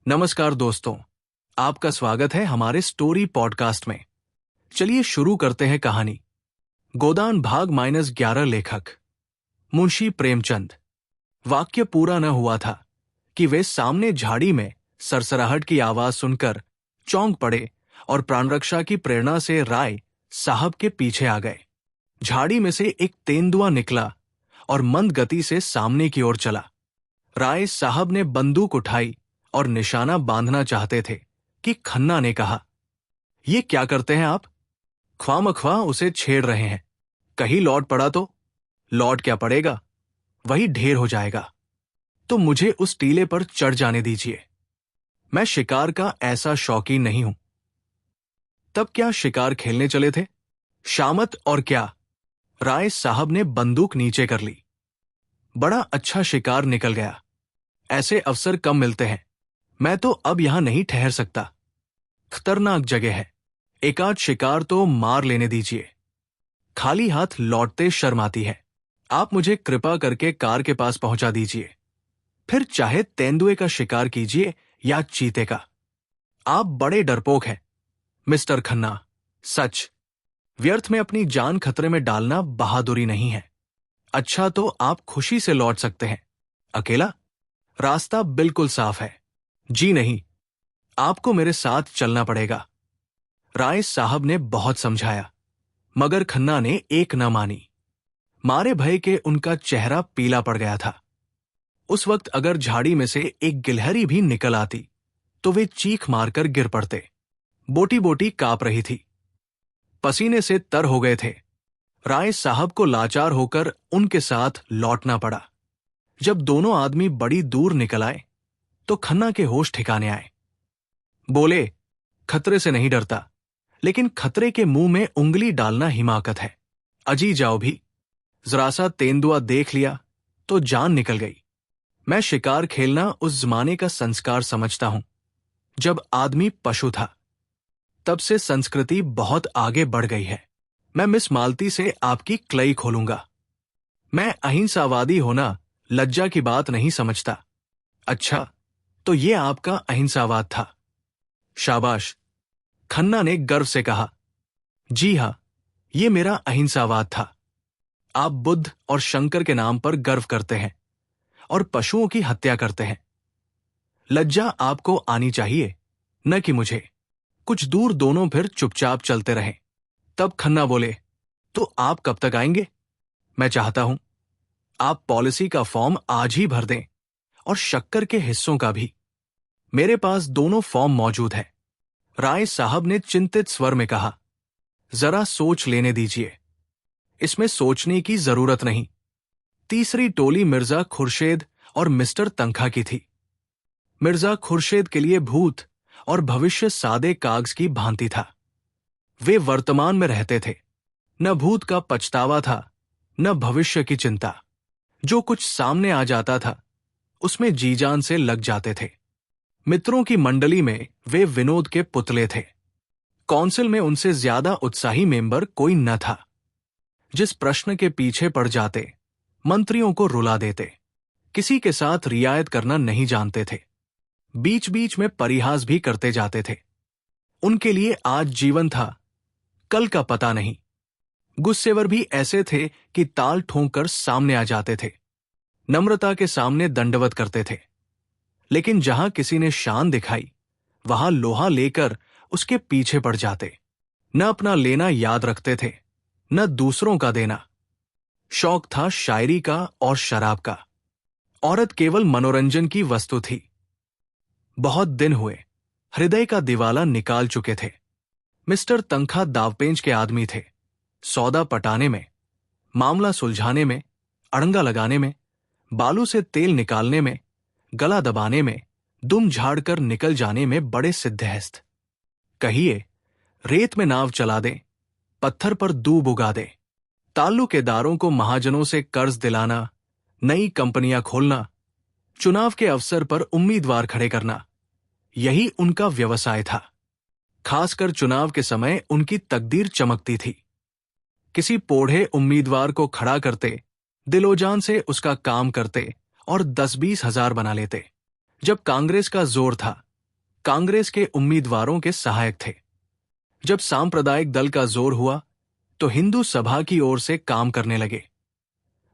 नमस्कार दोस्तों, आपका स्वागत है हमारे स्टोरी पॉडकास्ट में। चलिए शुरू करते हैं कहानी। गोदान भाग -11। लेखक मुंशी प्रेमचंद। वाक्य पूरा न हुआ था कि वे सामने झाड़ी में सरसराहट की आवाज सुनकर चौंक पड़े और प्राणरक्षा की प्रेरणा से राय साहब के पीछे आ गए। झाड़ी में से एक तेंदुआ निकला और मंद गति से सामने की ओर चला। राय साहब ने बंदूक उठाई और निशाना बांधना चाहते थे कि खन्ना ने कहा, ये क्या करते हैं आप? ख्वामख्वाह उसे छेड़ रहे हैं। कहीं लौट पड़ा तो? लौट क्या पड़ेगा, वही ढेर हो जाएगा। तो मुझे उस टीले पर चढ़ जाने दीजिए। मैं शिकार का ऐसा शौकीन नहीं हूं। तब क्या शिकार खेलने चले थे? शामत और क्या। राय साहब ने बंदूक नीचे कर ली। बड़ा अच्छा शिकार निकल गया। ऐसे अवसर कम मिलते हैं। मैं तो अब यहां नहीं ठहर सकता। खतरनाक जगह है। एक आध शिकार तो मार लेने दीजिए। खाली हाथ लौटते शर्म आती है। आप मुझे कृपा करके कार के पास पहुंचा दीजिए। फिर चाहे तेंदुए का शिकार कीजिए या चीते का। आप बड़े डरपोक हैं मिस्टर खन्ना। सच, व्यर्थ में अपनी जान खतरे में डालना बहादुरी नहीं है। अच्छा, तो आप खुशी से लौट सकते हैं। अकेला? रास्ता बिल्कुल साफ है। जी नहीं, आपको मेरे साथ चलना पड़ेगा। राय साहब ने बहुत समझाया, मगर खन्ना ने एक न मानी। मारे भय के उनका चेहरा पीला पड़ गया था। उस वक्त अगर झाड़ी में से एक गिलहरी भी निकल आती तो वे चीख मारकर गिर पड़ते। बोटी बोटी कांप रही थी। पसीने से तर हो गए थे। राय साहब को लाचार होकर उनके साथ लौटना पड़ा। जब दोनों आदमी बड़ी दूर निकल आए तो खन्ना के होश ठिकाने आए। बोले, खतरे से नहीं डरता, लेकिन खतरे के मुंह में उंगली डालना हिमाकत है। अजी जाओ भी। जरा सा तेंदुआ देख लिया तो जान निकल गई। मैं शिकार खेलना उस जमाने का संस्कार समझता हूं जब आदमी पशु था। तब से संस्कृति बहुत आगे बढ़ गई है। मैं मिस मालती से आपकी क्लई खोलूंगा। मैं अहिंसावादी होना लज्जा की बात नहीं समझता। अच्छा, तो ये आपका अहिंसावाद था। शाबाश, खन्ना ने गर्व से कहा। जी हां, ये मेरा अहिंसावाद था। आप बुद्ध और शंकर के नाम पर गर्व करते हैं और पशुओं की हत्या करते हैं। लज्जा आपको आनी चाहिए, न कि मुझे। कुछ दूर दोनों फिर चुपचाप चलते रहे। तब खन्ना बोले, तो आप कब तक आएंगे? मैं चाहता हूं आप पॉलिसी का फॉर्म आज ही भर दें और शक्कर के हिस्सों का भी। मेरे पास दोनों फॉर्म मौजूद हैं। राय साहब ने चिंतित स्वर में कहा, जरा सोच लेने दीजिए। इसमें सोचने की जरूरत नहीं। तीसरी टोली मिर्जा खुर्शेद और मिस्टर तंखा की थी। मिर्जा खुर्शेद के लिए भूत और भविष्य सादे कागज की भांति था। वे वर्तमान में रहते थे। न भूत का पछतावा था, न भविष्य की चिंता। जो कुछ सामने आ जाता था उसमें जी जान से लग जाते थे। मित्रों की मंडली में वे विनोद के पुतले थे। काउंसिल में उनसे ज्यादा उत्साही मेंबर कोई न था। जिस प्रश्न के पीछे पड़ जाते मंत्रियों को रुला देते। किसी के साथ रियायत करना नहीं जानते थे। बीच बीच में परिहास भी करते जाते थे। उनके लिए आज जीवन था, कल का पता नहीं। गुस्सेवर भी ऐसे थे कि ताल ठोंक कर सामने आ जाते थे। नम्रता के सामने दंडवत करते थे। लेकिन जहां किसी ने शान दिखाई वहां लोहा लेकर उसके पीछे पड़ जाते। न अपना लेना याद रखते थे, न दूसरों का देना। शौक था शायरी का और शराब का। औरत केवल मनोरंजन की वस्तु थी। बहुत दिन हुए हृदय का दिवाला निकाल चुके थे। मिस्टर तंखा दावपेंच के आदमी थे। सौदा पटाने में, मामला सुलझाने में, अड़ंगा लगाने में, बालू से तेल निकालने में, गला दबाने में, दुम झाड़ कर निकल जाने में बड़े सिद्धहस्त। कहिए रेत में नाव चला दे, पत्थर पर दूब उगा दे। ताल्लुकेदारों को महाजनों से कर्ज दिलाना, नई कंपनियां खोलना, चुनाव के अवसर पर उम्मीदवार खड़े करना, यही उनका व्यवसाय था। खासकर चुनाव के समय उनकी तकदीर चमकती थी। किसी पोढ़े उम्मीदवार को खड़ा करते, दिलोजान से उसका काम करते और 10-20 हजार बना लेते। जब कांग्रेस का जोर था कांग्रेस के उम्मीदवारों के सहायक थे। जब सांप्रदायिक दल का जोर हुआ तो हिंदू सभा की ओर से काम करने लगे,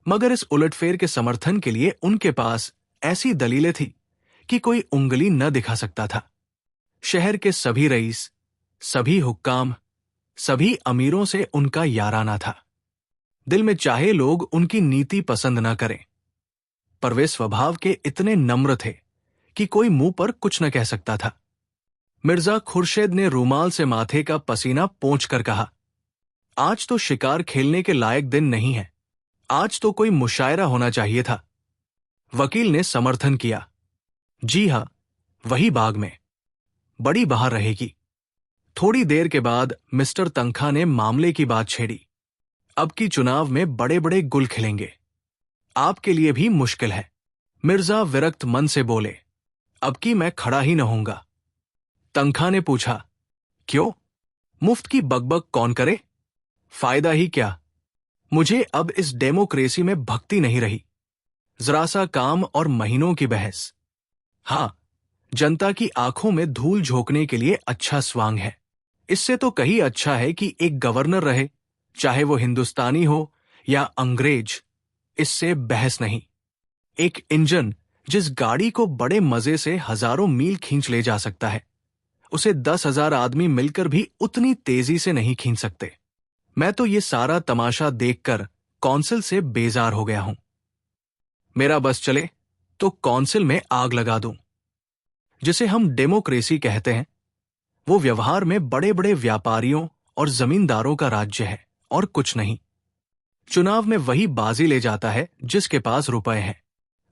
मगर इस उलटफेर के समर्थन के लिए उनके पास ऐसी दलीलें थी कि कोई उंगली न दिखा सकता था। शहर के सभी रईस, सभी हुक्काम, सभी अमीरों से उनका याराना था। दिल में चाहे लोग उनकी नीति पसंद न करें, पर वे स्वभाव के इतने नम्र थे कि कोई मुंह पर कुछ न कह सकता था। मिर्जा खुर्शेद ने रूमाल से माथे का पसीना पोंछ कर कहा, आज तो शिकार खेलने के लायक दिन नहीं है, आज तो कोई मुशायरा होना चाहिए था। वकील ने समर्थन किया, जी हां, वही बाग में, बड़ी बाहर रहेगी। थोड़ी देर के बाद मिस्टर तंखा ने मामले की बात छेड़ी। अब की चुनाव में बड़े बड़े गुल खिलेंगे, आपके लिए भी मुश्किल है। मिर्जा विरक्त मन से बोले, अब की मैं खड़ा ही न होऊंगा। तंखा ने पूछा, क्यों? मुफ्त की बकबक कौन करे? फायदा ही क्या? मुझे अब इस डेमोक्रेसी में भक्ति नहीं रही। जरा सा काम और महीनों की बहस। हां, जनता की आंखों में धूल झोंकने के लिए अच्छा स्वांग है। इससे तो कहीं अच्छा है कि एक गवर्नर रहे, चाहे वो हिंदुस्तानी हो या अंग्रेज, इससे बहस नहीं। एक इंजन जिस गाड़ी को बड़े मजे से हजारों मील खींच ले जा सकता है, उसे 10,000 आदमी मिलकर भी उतनी तेजी से नहीं खींच सकते। मैं तो ये सारा तमाशा देखकर कौंसिल से बेजार हो गया हूं। मेरा बस चले तो कौंसिल में आग लगा दूं। जिसे हम डेमोक्रेसी कहते हैं, वो व्यवहार में बड़े बड़े व्यापारियों और जमींदारों का राज्य है और कुछ नहीं। चुनाव में वही बाजी ले जाता है जिसके पास रुपए हैं।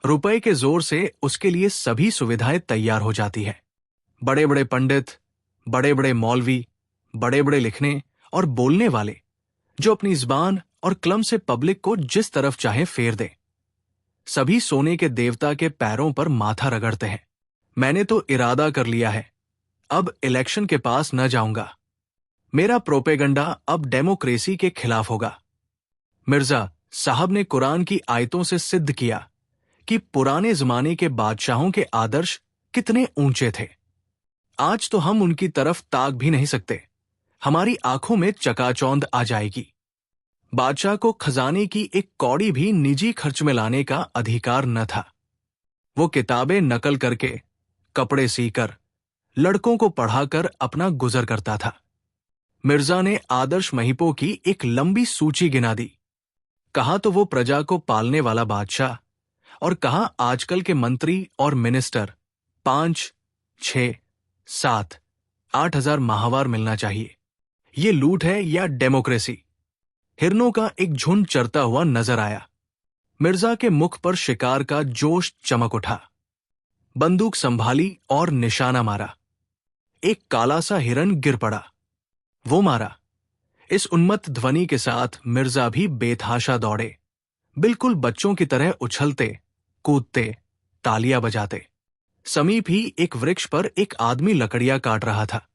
रुपए के जोर से उसके लिए सभी सुविधाएं तैयार हो जाती है। बड़े बड़े पंडित, बड़े बड़े मौलवी, बड़े बड़े लिखने और बोलने वाले, जो अपनी जुबान और कलम से पब्लिक को जिस तरफ चाहे फेर दे। सभी सोने के देवता के पैरों पर माथा रगड़ते हैं। मैंने तो इरादा कर लिया है, अब इलेक्शन के पास न जाऊंगा। मेरा प्रोपेगंडा अब डेमोक्रेसी के खिलाफ होगा। मिर्जा साहब ने कुरान की आयतों से सिद्ध किया कि पुराने जमाने के बादशाहों के आदर्श कितने ऊंचे थे। आज तो हम उनकी तरफ ताक भी नहीं सकते, हमारी आंखों में चकाचौंध आ जाएगी। बादशाह को खजाने की एक कौड़ी भी निजी खर्च में लाने का अधिकार न था। वो किताबें नकल करके, कपड़े सीकर, लड़कों को पढ़ाकर अपना गुजर करता था। मिर्जा ने आदर्श महिपों की एक लंबी सूची गिना दी। कहा तो वो प्रजा को पालने वाला बादशाह, और कहा आजकल के मंत्री और मिनिस्टर 5, 6, 7, 8,000 माहवार मिलना चाहिए। ये लूट है या डेमोक्रेसी? हिरनों का एक झुंड चरता हुआ नजर आया। मिर्जा के मुख पर शिकार का जोश चमक उठा। बंदूक संभाली और निशाना मारा। एक काला सा हिरन गिर पड़ा। वो मारा। इस उन्मत्त ध्वनि के साथ मिर्जा भी बेतहाशा दौड़े, बिल्कुल बच्चों की तरह उछलते, कूदते, तालियां बजाते। समीप ही एक वृक्ष पर एक आदमी लकड़ियां काट रहा था।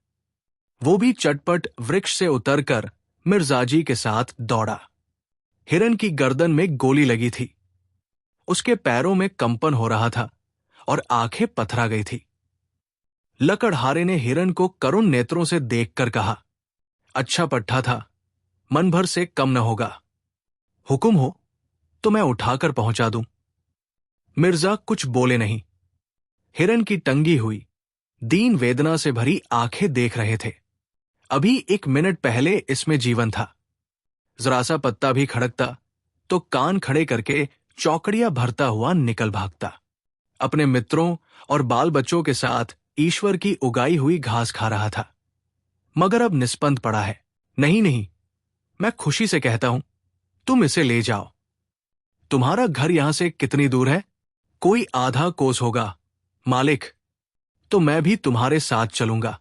वो भी चटपट वृक्ष से उतरकर मिर्जाजी के साथ दौड़ा। हिरन की गर्दन में गोली लगी थी। उसके पैरों में कंपन हो रहा था और आंखें पथरा गई थी। लकड़हारे ने हिरन को करुण नेत्रों से देखकर कहा, अच्छा पट्टा था, मन भर से कम न होगा। हुक्म हो तो मैं उठाकर पहुंचा दूं। मिर्जा कुछ बोले नहीं। हिरन की टंगी हुई, दीन वेदना से भरी आंखें देख रहे थे। अभी 1 मिनट पहले इसमें जीवन था। जरा सा पत्ता भी खड़कता तो कान खड़े करके चौकड़ियां भरता हुआ निकल भागता। अपने मित्रों और बाल बच्चों के साथ ईश्वर की उगाई हुई घास खा रहा था। मगर अब निष्पंद पड़ा है। नहीं नहीं, मैं खुशी से कहता हूं, तुम इसे ले जाओ। तुम्हारा घर यहां से कितनी दूर है? कोई आधा कोस होगा मालिक। तो मैं भी तुम्हारे साथ चलूंगा।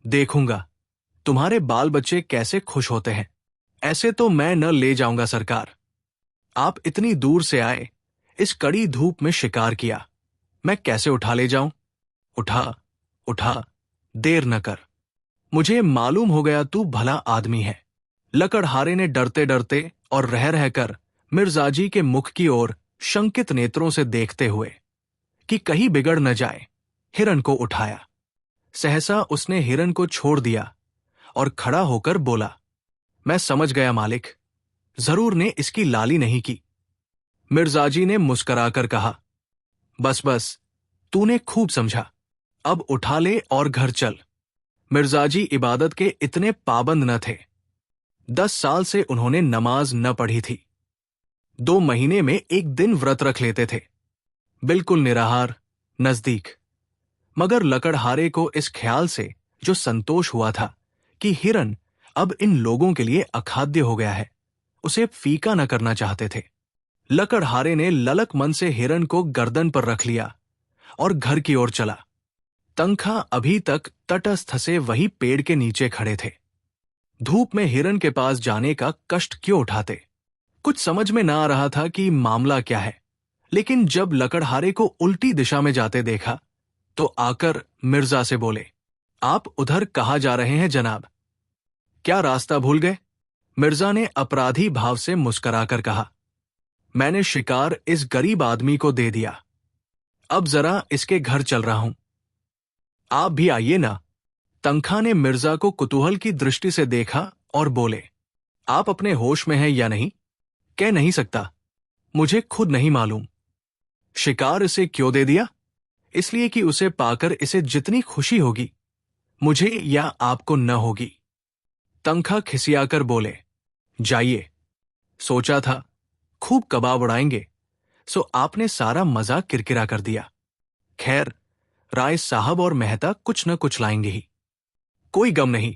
देखूंगा तुम्हारे बाल बच्चे कैसे खुश होते हैं। ऐसे तो मैं न ले जाऊंगा सरकार। आप इतनी दूर से आए, इस कड़ी धूप में शिकार किया, मैं कैसे उठा ले जाऊं? उठा उठा, देर न कर। मुझे मालूम हो गया तू भला आदमी है। लकड़हारे ने डरते डरते और रह रहकर मिर्जाजी के मुख की ओर शंकित नेत्रों से देखते हुए कि कहीं बिगड़ न जाए, हिरन को उठाया। सहसा उसने हिरन को छोड़ दिया और खड़ा होकर बोला, मैं समझ गया मालिक, जरूर ने इसकी लाली नहीं की। मिर्जाजी ने मुस्कुराकर कहा, बस बस, तूने खूब समझा, अब उठा ले और घर चल। मिर्जाजी इबादत के इतने पाबंद न थे। 10 साल से उन्होंने नमाज न पढ़ी थी। 2 महीने में एक दिन व्रत रख लेते थे, बिल्कुल निराहार, नजदीक। मगर लकड़हारे को इस ख्याल से जो संतोष हुआ था कि हिरन अब इन लोगों के लिए अखाद्य हो गया है, उसे फीका न करना चाहते थे। लकड़हारे ने ललक मन से हिरन को गर्दन पर रख लिया और घर की ओर चला। तंखा अभी तक तटस्थ से वही पेड़ के नीचे खड़े थे। धूप में हिरन के पास जाने का कष्ट क्यों उठाते? कुछ समझ में ना आ रहा था कि मामला क्या है, लेकिन जब लकड़हारे को उल्टी दिशा में जाते देखा तो आकर मिर्जा से बोले, आप उधर कहाँ जा रहे हैं जनाब? क्या रास्ता भूल गए? मिर्जा ने अपराधी भाव से मुस्कुराकर कहा, मैंने शिकार इस गरीब आदमी को दे दिया, अब जरा इसके घर चल रहा हूं। आप भी आइए ना। तंखा ने मिर्जा को कुतूहल की दृष्टि से देखा और बोले, आप अपने होश में हैं या नहीं? कह नहीं सकता, मुझे खुद नहीं मालूम। शिकार इसे क्यों दे दिया? इसलिए कि उसे पाकर इसे जितनी खुशी होगी, मुझे या आपको न होगी। तंखा खिसियाकर बोले, जाइए, सोचा था खूब कबाब उड़ाएंगे, सो आपने सारा मजा किरकिरा कर दिया। खैर, राय साहब और मेहता कुछ न कुछ लाएंगे ही। कोई गम नहीं,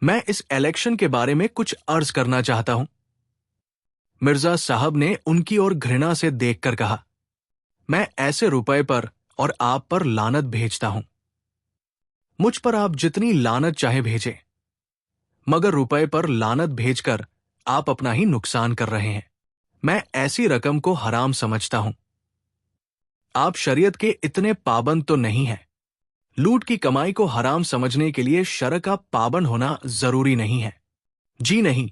मैं इस इलेक्शन के बारे में कुछ अर्ज करना चाहता हूं। मिर्जा साहब ने उनकी ओर घृणा से देखकर कहा, मैं ऐसे रुपए पर और आप पर लानत भेजता हूं। मुझ पर आप जितनी लानत चाहे भेजें, मगर रुपए पर लानत भेजकर आप अपना ही नुकसान कर रहे हैं। मैं ऐसी रकम को हराम समझता हूं। आप शरीयत के इतने पाबंद तो नहीं हैं। लूट की कमाई को हराम समझने के लिए शरअ का पाबंद होना जरूरी नहीं है। जी नहीं,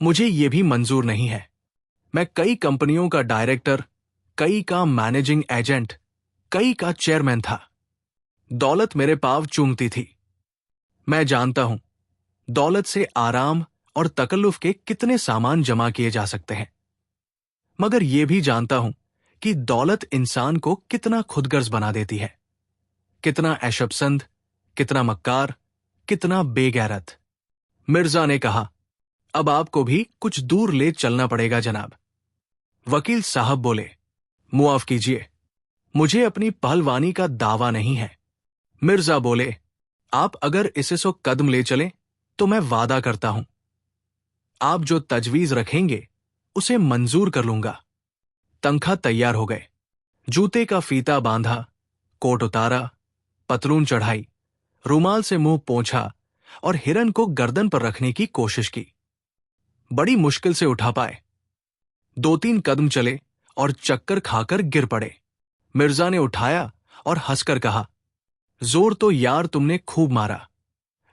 मुझे ये भी मंजूर नहीं है। मैं कई कंपनियों का डायरेक्टर, कई का मैनेजिंग एजेंट, कई का चेयरमैन था। दौलत मेरे पांव चूमती थी। मैं जानता हूं दौलत से आराम और तकल्लुफ के कितने सामान जमा किए जा सकते हैं, मगर यह भी जानता हूं कि दौलत इंसान को कितना खुदगर्ज बना देती है, कितना ऐशपसंद, कितना मक्कार, कितना बेगैरत। मिर्जा ने कहा, अब आपको भी कुछ दूर ले चलना पड़ेगा जनाब। वकील साहब बोले, मुआफ कीजिए, मुझे अपनी पहलवानी का दावा नहीं है। मिर्जा बोले, आप अगर इसे 100 कदम ले चलें तो मैं वादा करता हूं, आप जो तजवीज रखेंगे उसे मंजूर कर लूंगा। तंखा तैयार हो गए। जूते का फीता बांधा, कोट उतारा, पतलून चढ़ाई, रुमाल से मुंह पोंछा और हिरन को गर्दन पर रखने की कोशिश की। बड़ी मुश्किल से उठा पाए। 2-3 कदम चले और चक्कर खाकर गिर पड़े। मिर्जा ने उठाया और हंसकर कहा, जोर तो यार तुमने खूब मारा,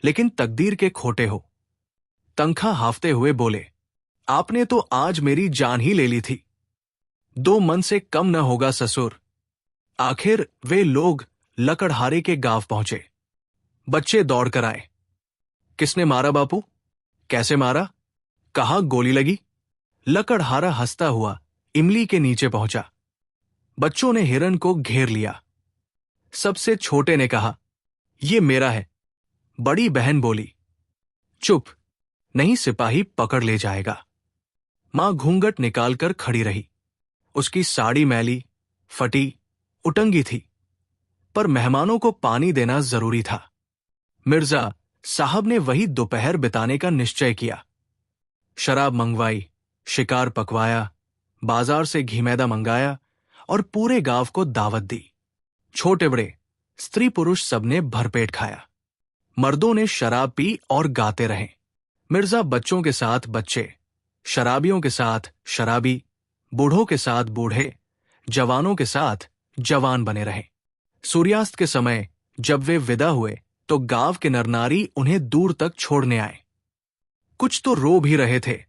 लेकिन तकदीर के खोटे हो। तंखा हाफते हुए बोले, आपने तो आज मेरी जान ही ले ली थी। 2 मन से कम न होगा ससुर। आखिर वे लोग लकड़हारे के गांव पहुंचे। बच्चे दौड़ कर आए। किसने मारा बापू? कैसे मारा? कहाँ गोली लगी? लकड़हारा हंसता हुआ इमली के नीचे पहुंचा। बच्चों ने हिरन को घेर लिया। सबसे छोटे ने कहा, ये मेरा है। बड़ी बहन बोली, चुप, नहीं सिपाही पकड़ ले जाएगा। मां घूंघट निकालकर खड़ी रही। उसकी साड़ी मैली, फटी, उटंगी थी, पर मेहमानों को पानी देना जरूरी था। मिर्जा साहब ने वही दोपहर बिताने का निश्चय किया। शराब मंगवाई, शिकार पकवाया, बाजार से घी मैदा मंगाया और पूरे गांव को दावत दी। छोटे बड़े, स्त्री पुरुष सबने भरपेट खाया। मर्दों ने शराब पी और गाते रहे। मिर्जा बच्चों के साथ बच्चे, शराबियों के साथ शराबी, बूढ़ों के साथ बूढ़े, जवानों के साथ जवान बने रहे। सूर्यास्त के समय जब वे विदा हुए तो गांव के नरनारी उन्हें दूर तक छोड़ने आए। कुछ तो रो भी रहे थे।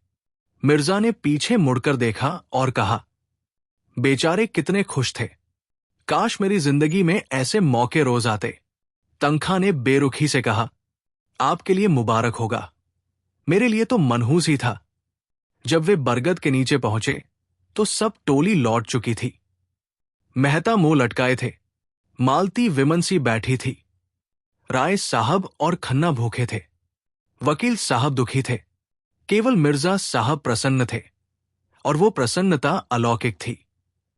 मिर्जा ने पीछे मुड़कर देखा और कहा, बेचारे कितने खुश थे। काश मेरी जिंदगी में ऐसे मौके रोज आते। तंखा ने बेरुखी से कहा, आपके लिए मुबारक होगा, मेरे लिए तो मनहूस ही था। जब वे बरगद के नीचे पहुंचे तो सब टोली लौट चुकी थी। मेहता मुंह लटकाए थे, मालती विमन सी बैठी थी। राय साहब और खन्ना भूखे थे, वकील साहब दुखी थे, केवल मिर्जा साहब प्रसन्न थे, और वो प्रसन्नता अलौकिक थी।